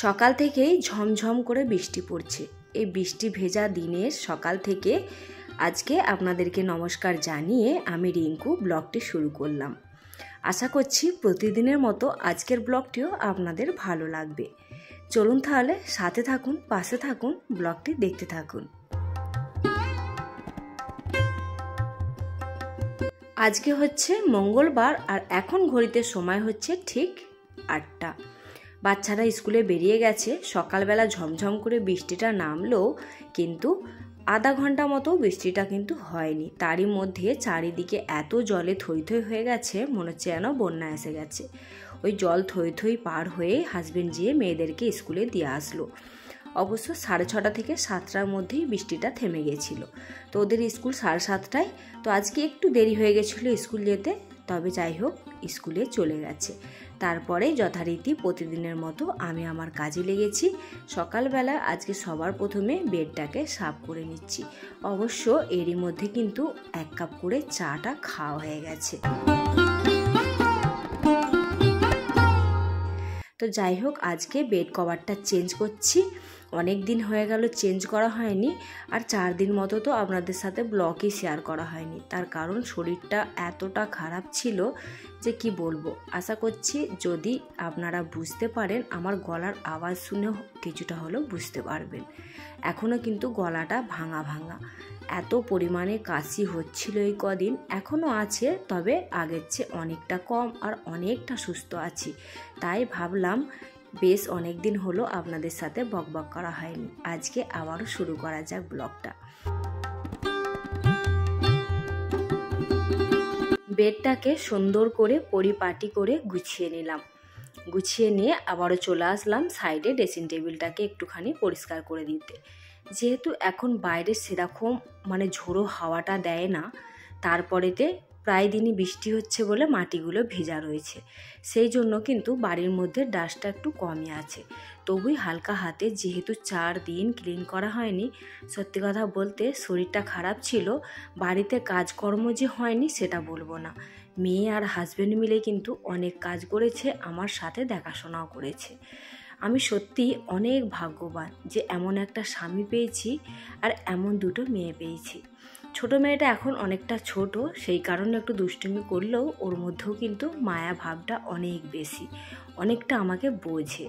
সকাল থেকেই ঝমঝম করে বৃষ্টি পড়ছে। এই বৃষ্টি ভেজা দিনের সকাল থেকে আজকে আপনাদেরকে নমস্কার জানিয়ে আমি রিঙ্কু ব্লগটি শুরু করলাম। আশা করছি প্রতিদিনের মতো আজকের ব্লগটিও আপনাদের ভালো লাগবে। চলুন তাহলে সাথে থাকুন, পাশে থাকুন, ব্লগটি দেখতে থাকুন। আজকে হচ্ছে মঙ্গলবার আর এখন ঘড়িতে সময় হচ্ছে ঠিক 8টা। বাচ্চারা স্কুলে বেরিয়ে গেছে। সকালবেলা ঝমঝম করে বৃষ্টিটা নামলেও কিন্তু আধা ঘন্টা মতো বৃষ্টিটা কিন্তু হয়নি। তারই মধ্যে চারিদিকে এত জলে থই থই হয়ে গেছে, মনে হচ্ছে যেন বন্যা এসে গেছে। ওই জল থই থই পার হয়ে হাজবেন্ড যেয়ে মেয়েদেরকে স্কুলে দিয়ে আসলো। অবশ্য 6:30 থেকে 7টার মধ্যেই বৃষ্টিটা থেমে গেছিলো। তো ওদের স্কুল 7:30টায়। তো আজকে একটু দেরি হয়ে গেছিলো স্কুল যেতে, তবে যাই হোক স্কুলে চলে গেছে। তারপরে যথারীতি প্রতিদিনের মতো আমি আমার কাজে লেগেছি। সকালবেলা আজকে সবার প্রথমে বেডটাকে সাফ করে নিচ্ছি। অবশ্য এরই মধ্যে কিন্তু 1 কাপ করে চাটা খাওয়া হয়ে গেছে। তো যাই হোক আজকে বেড কভারটা চেঞ্জ করছি। অনেক দিন হয়ে গেল চেঞ্জ করা হয়নি, আর 4 দিন মতো তো আপনাদের সাথে ব্লগই শেয়ার করা হয়নি। তার কারণ শরীরটা এতটা খারাপ ছিল যে কি বলবো। আশা করছি যদি আপনারা বুঝতে পারেন, আমার গলার আওয়াজ শুনেও কিছুটা হলেও বুঝতে পারবেন। এখনও কিন্তু গলাটা ভাঙা ভাঙা, এত পরিমাণে কাশি হচ্ছিল এই কদিন। এখনও আছে, তবে আগের চেয়ে অনেকটা কম আর অনেকটা সুস্থ আছি। তাই ভাবলাম বেশ অনেক দিন হলো আপনাদের সাথে বকবক করা হয়নি, আজকে আবারও শুরু করা যাক ব্লগটা। বেডটাকে সুন্দর করে পরিপাটি করে গুছিয়ে নিলাম। গুছিয়ে নিয়ে আবারও চলে আসলাম সাইডে ড্রেসিং টেবিলটাকে একটুখানি পরিষ্কার করে দিতে। যেহেতু এখন বাইরে সেরকম ঝোড়ো হাওয়াটা দেয় না, তারপরেতে প্রায় দিনই বৃষ্টি হচ্ছে বলে মাটিগুলো ভেজা রয়েছে, সেই জন্য কিন্তু বাড়ির মধ্যে ডাস্টটা একটু কমই আছে। তবুই হালকা হাতে, যেহেতু 4 দিন ক্লিন করা হয়নি, সত্যি কথা বলতে শরীরটা খারাপ ছিল। বাড়িতে কাজকর্ম যে হয়নি সেটা বলবো না, মেয়ে আর হাজব্যান্ড মিলে কিন্তু অনেক কাজ করেছে, আমার সাথে দেখাশোনাও করেছে। আমি সত্যি অনেক ভাগ্যবান যে এমন একটা স্বামী পেয়েছি আর এমন 2টো মেয়ে পেয়েছি। ছোট মেয়েটা এখন অনেকটা ছোট, সেই কারণে একটু দুষ্টুমি করলেও ওর মধ্যেও কিন্তু মায়া ভাবটা অনেক বেশি, অনেকটা আমাকে বোঝে।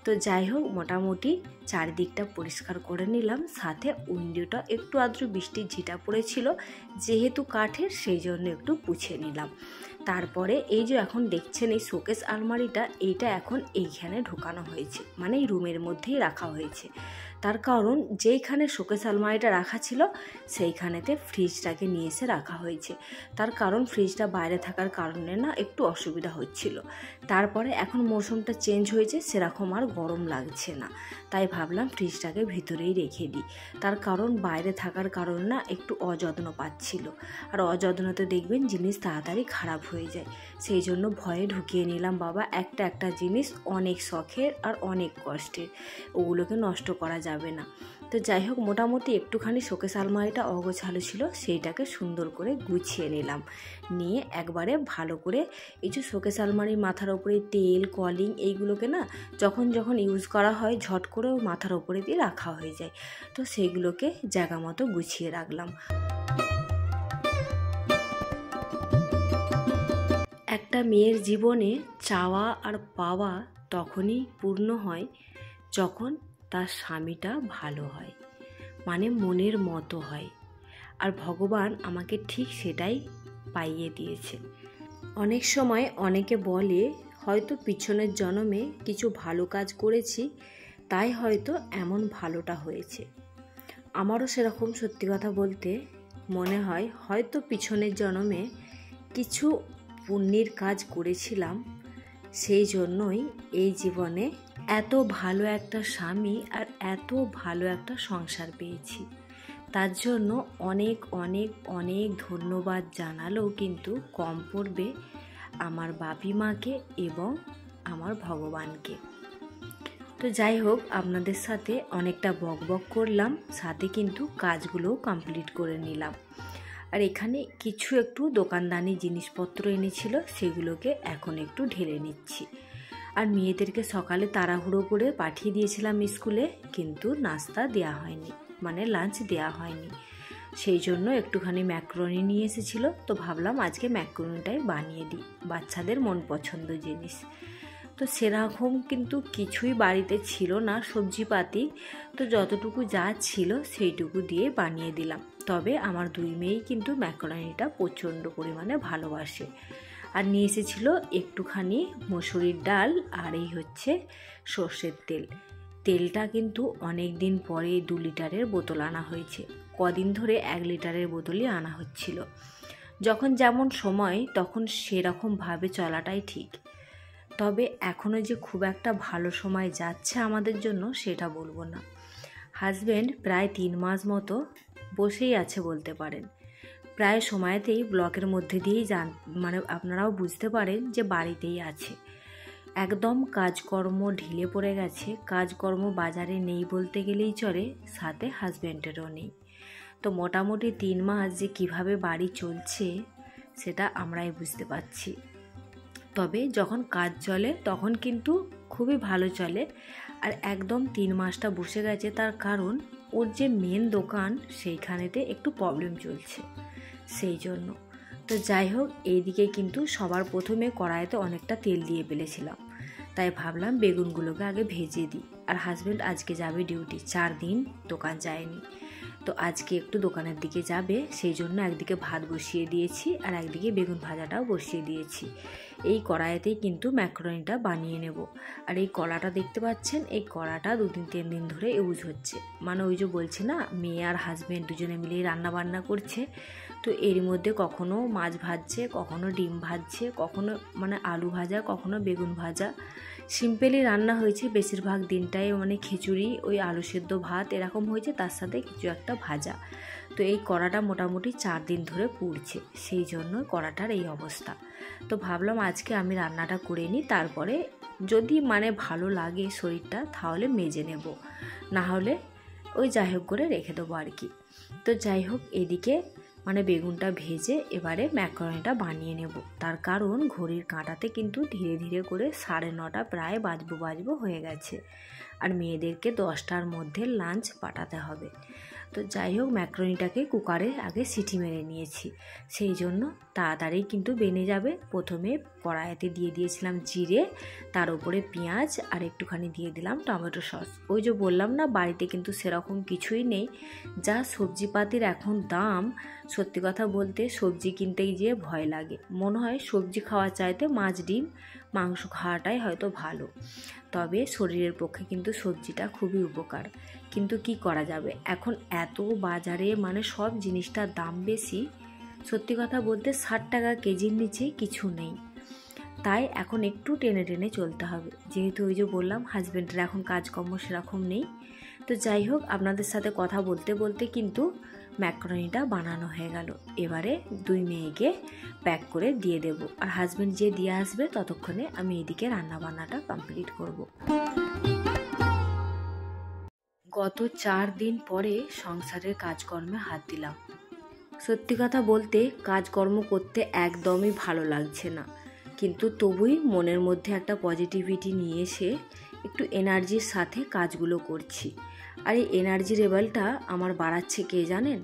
তো যাই হোক মোটামুটি চারিদিকটা পরিষ্কার করে নিলাম। সাথে উইন্ডোটা একটু আদ্র বৃষ্টির ঝিটা পড়েছিল, যেহেতু কাঠের, সেই জন্য একটু পুছে নিলাম। তারপরে এই যে এখন দেখছেন এই শোকেস আলমারিটা, এইটা এখন এইখানে ঢোকানো হয়েছে, এই রুমের মধ্যেই রাখা হয়েছে। তার কারণ যেইখানে শোকেস আলমারিটা রাখা ছিল সেইখানেতে ফ্রিজটাকে নিয়ে এসে রাখা হয়েছে। তার কারণ ফ্রিজটা বাইরে থাকার কারণে না একটু অসুবিধা হচ্ছিল। তারপরে এখন মৌসুমটা চেঞ্জ হয়েছে, সেরকম আর গরম লাগছে না, তাই ভাবলাম ফ্রিজটাকে ভিতরেই রেখে দিই। তার কারণ বাইরে থাকার কারণে না একটু অযত্ন পাচ্ছিল, আর অযত্নতে দেখবেন জিনিস তাড়াতাড়ি খারাপ হয়ে যায়। সেই জন্য ভয়ে ঢুকিয়ে নিলাম বাবা, একটা জিনিস অনেক শখের আর অনেক কষ্টের, ওগুলোকে নষ্ট করা যাবে না। তো যাই হোক মোটামুটি একটুখানি শোকেস আলমারিটা অগোছালো ছিল, সেইটাকে সুন্দর করে গুছিয়ে নিলাম। নিয়ে একবারে ভালো করে এই যে শোকেস আলমারির মাথার ওপরে তেল কলিং এইগুলোকে না যখন ইউজ করা হয় ঝট করে মাথার ওপরে দিয়ে রাখা হয়ে যায়, তো সেইগুলোকে জায়গা মতো গুছিয়ে রাখলাম। একটা মেয়ের জীবনে চাওয়া আর পাওয়া তখনই পূর্ণ হয় যখন তার স্বামীটা ভালো হয়, মনের মতো হয়। আর ভগবান আমাকে ঠিক সেটাই পাইয়ে দিয়েছে। অনেক সময় অনেকে বলে হয়তো পিছনের জন্মে কিছু ভালো কাজ করেছি, তাই হয়তো এমন ভালোটা হয়েছে। আমারও সেরকম সত্যি কথা বলতে মনে হয়, হয়তো পিছনের জন্মে কিছু পুণ্যের কাজ করেছিলাম, সেই জন্যই এই জীবনে এত ভালো একটা স্বামী আর এত ভালো একটা সংসার পেয়েছি। তার জন্য অনেক অনেক অনেক ধন্যবাদ জানালেও কিন্তু কম পড়বে আমার বাপি মাকে এবং আমার ভগবানকে। তো যাই হোক, আপনাদের সাথে অনেকটা বকবক করলাম, সাথে কিন্তু কাজগুলোও কমপ্লিট করে নিলাম। আর এখানে কিছু একটু দোকানদানি জিনিসপত্র এনেছিল, সেগুলোকে এখন একটু ঢেলে নিচ্ছি। আর মেয়েদেরকে সকালে তাড়াহুড়ো করে পাঠিয়ে দিয়েছিলাম স্কুলে, কিন্তু নাস্তা দেওয়া হয়নি, মানে লাঞ্চ দেওয়া হয়নি। সেই জন্য একটুখানি ম্যাকারনি নিয়ে এসেছিলো, তো ভাবলাম আজকে ম্যাকারনিটাই বানিয়ে দিই, বাচ্চাদের মন পছন্দ জিনিস। তো সেরকম কিন্তু কিছুই বাড়িতে ছিল না সবজিপাতি, তো যতটুকু যা ছিল সেইটুকু দিয়ে বানিয়ে দিলাম। তবে আমার দুই মেয়েই কিন্তু ম্যাকারনিটা প্রচণ্ড পরিমাণে ভালোবাসে। আর নিয়ে এসেছিলো একটুখানি মসুরির ডাল, আর এই হচ্ছে সর্ষের তেল। তেলটা কিন্তু অনেক দিন পরে 2 লিটারের বোতল আনা হয়েছে, কদিন ধরে 1 লিটারের বোতলই আনা হচ্ছিল। যখন যেমন সময় তখন সেরকমভাবে চলাটাই ঠিক। তবে এখনও যে খুব একটা ভালো সময় যাচ্ছে আমাদের জন্য সেটা বলবো না। হাজব্যান্ড প্রায় 3 মাস মতো বসেই আছে বলতে পারেন। প্রায় সময়তেই ব্লকের মধ্যে দিয়েই মানে আপনারাও বুঝতে পারেন যে বাড়িতেই আছে। একদম কাজকর্ম ঢিলে পড়ে গেছে, কাজকর্ম বাজারে নেই বলতে গেলেই চলে, সাথে হাজব্যান্ডেরও নেই। তো মোটামুটি 3 মাস যে কিভাবে বাড়ি চলছে সেটা আমরাই বুঝতে পারছি। তবে যখন কাজ চলে তখন কিন্তু খুবই ভালো চলে। আর একদম 3 মাসটা বসে গেছে, তার কারণ ওর যে মেন দোকান সেইখানেতে একটু প্রবলেম চলছে, সেই জন্য। তো যাই হোক, এইদিকে কিন্তু সবার প্রথমে কড়াইতে অনেকটা তেল দিয়ে ফেলেছিলাম, তাই ভাবলাম বেগুনগুলোকে আগে ভেজে দিই। আর হাজব্যান্ড আজকে যাবে ডিউটি, 4 দিন দোকান যায়নি, তো আজকে একটু দোকানের দিকে যাবে, সেই জন্য একদিকে ভাত বসিয়ে দিয়েছি আর একদিকে বেগুন ভাজাটাও বসিয়ে দিয়েছি। এই কড়াইতেই কিন্তু ম্যাকারনিটা বানিয়ে নেব। আর এই কড়াটা দেখতে পাচ্ছেন, এই কড়াটা 2-3 দিন ধরে ইউজ হচ্ছে। মানে ওই যে বলছি না, মেয়ে আর হাজব্যান্ড দুজনে মিলেই রান্না বান্না করছে। তো এর মধ্যে কখনো মাছ ভাজছে, কখনো ডিম ভাজছে, কখনো মানে আলু ভাজা, কখনো বেগুন ভাজা। সিম্পলি রান্না হয়েছে বেশিরভাগ দিনটাই, মানে খিচুড়ি, ওই আলু সেদ্ধ ভাত এরকম হয়েছে, তার সাথে কিছু একটা ভাজা। তো এই কড়াটা মোটামুটি 4 দিন ধরে পুড়ছে, সেই জন্য কড়াটার এই অবস্থা। তো ভাবলাম আজকে আমি রান্নাটা করে নিই, তারপরে যদি মানে ভালো লাগে শরীরটা তাহলে মেজে নেব, না হলে ওই যাই হোক করে রেখে দেবো আর কি। তো যাই হোক, এদিকে মানে বেগুনটা ভেজে এবারে ম্যাকারনিটা বানিয়ে নেব। তার কারণ ঘড়ির কাঁটাতে কিন্তু ধীরে ধীরে করে 9:30 প্রায় বাজবো হয়ে গেছে, আর মেয়েদেরকে 10টার মধ্যে লাঞ্চ পাঠাতে হবে। তো যাই হোক, ম্যাকারনিটাকে কুকারে আগে সিটি মেরে নিয়েছি, সেই জন্য তাড়াতাড়ি কিন্তু বেনে যাবে। প্রথমে কড়াইতে দিয়ে দিয়েছিলাম জিরে, তার উপরে পেঁয়াজ আর একটুখানি দিয়ে দিলাম টমেটো সস। ওই যে বললাম না, বাড়িতে কিন্তু সেরকম কিছুই নেই, যা সবজিপাতির এখন দাম, সত্যি কথা বলতে সবজি কিনতেই যেয়ে ভয় লাগে। মনে হয় সবজি খাওয়ার চাইতে মাছ ডিম মাংস খাওয়াটাই হয়তো ভালো। তবে শরীরের পক্ষে কিন্তু সবজিটা খুবই উপকার। কিন্তু কি করা যাবে, এখন এত বাজারে মানে সব জিনিসটার দাম বেশি। সত্যি কথা বলতে 60 টাকা কেজির নিচে কিছু নেই, তাই এখন একটু টেনে টেনে চলতে হবে। যেহেতু ওই যে বললাম হাজব্যান্ডের এখন কাজকর্ম সেরকম নেই। তো যাই হোক, আপনাদের সাথে কথা বলতে বলতে কিন্তু ম্যাকারনিটা বানানো হয়ে গেল। এবারে 2 মেয়েকে প্যাক করে দিয়ে দেব, আর হাজব্যান্ড যে দিয়ে আসবে ততক্ষণে আমি এদিকে রান্নাবান্নাটা কমপ্লিট করব। গত 4 দিন পরে সংসারের কাজকর্মে হাত দিলাম। সত্যি কথা বলতে কাজকর্ম করতে একদমই ভালো লাগছে না, কিন্তু তবুই মনের মধ্যে একটা পজিটিভিটি নিয়ে এসে একটু এনার্জির সাথে কাজগুলো করছি। আর এই এনার্জি লেভেলটা আমার বাড়াচ্ছে কে জানেন?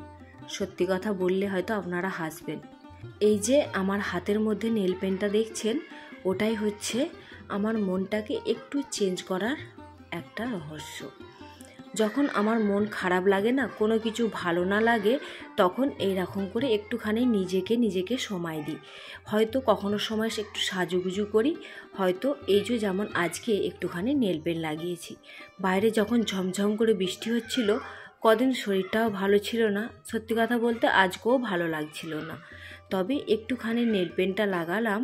সত্যি কথা বললে হয়তো আপনারা হাসবেন। এই যে আমার হাতের মধ্যে নেল পেনটা দেখছেন, ওটাই হচ্ছে আমার মনটাকে একটু চেঞ্জ করার একটা রহস্য। যখন আমার মন খারাপ লাগে না, কোনো কিছু ভালো না লাগে, তখন এই রকম করে একটুখানি নিজেকে সময় দিই। হয়তো কখনো সময় একটু সাজুগুজু করি, হয়তো এই যে যেমন আজকে একটুখানি নেল পেন লাগিয়েছি। বাইরে যখন ঝমঝম করে বৃষ্টি হচ্ছিল, কদিন শরীরটাও ভালো ছিল না, সত্যি কথা বলতে আজকেও ভালো লাগছিল না। তবে একটুখানি নেল পেন্টটা লাগালাম,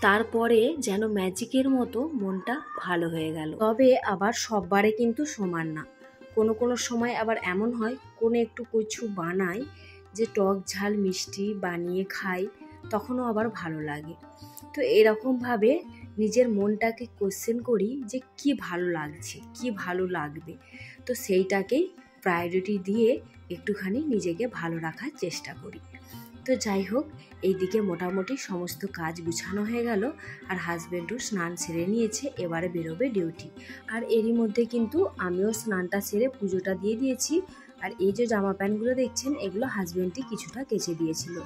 তারপরে যেন ম্যাজিকের মতো মনটা ভালো হয়ে গেল। তবে আবার সববারে কিন্তু সমান না, কোনো কোনো সময় আবার এমন হয় কোনো একটু কিছু বানাই যে টক ঝাল মিষ্টি বানিয়ে খাই, তখনও আবার ভালো লাগে। তো এরকমভাবে নিজের মনটাকে কোশ্চেন করি যে কি ভালো লাগছে, কি ভালো লাগবে, তো সেইটাকেই প্রায়োরিটি দিয়ে একটুখানি নিজেকে ভালো রাখার চেষ্টা করি। তো যাই হোক, এইদিকে মোটামুটি সমস্ত কাজ গুছানো হয়ে গেল, আর হাজব্যান্ডও স্নান সেরে নিয়েছে, এবারে বেরোবে ডিউটি। আর এরই মধ্যে কিন্তু আমিও স্নানটা সেরে পুজোটা দিয়ে দিয়েছি। আর এই যে জামা প্যান্টগুলো দেখছেন, এগুলো হাজব্যান্ডই কিছুটা কেচে দিয়েছিল,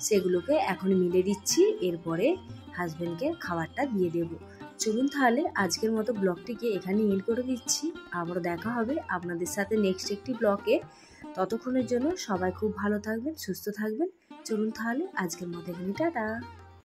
সেগুলোকে এখন মিলে দিচ্ছি, এরপরে হাজব্যান্ডকে খাবারটা দিয়ে দেব। চলুন তাহলে আজকের মতো ব্লগটিকে এখানে এন্ড করে দিচ্ছি। আবার দেখা হবে আপনাদের সাথে নেক্সট একটি ব্লগে। ততক্ষণের জন্য সবাই খুব ভালো থাকবেন, সুস্থ থাকবেন। চলুন তাহলে আজকের মতো এখানে টাটা।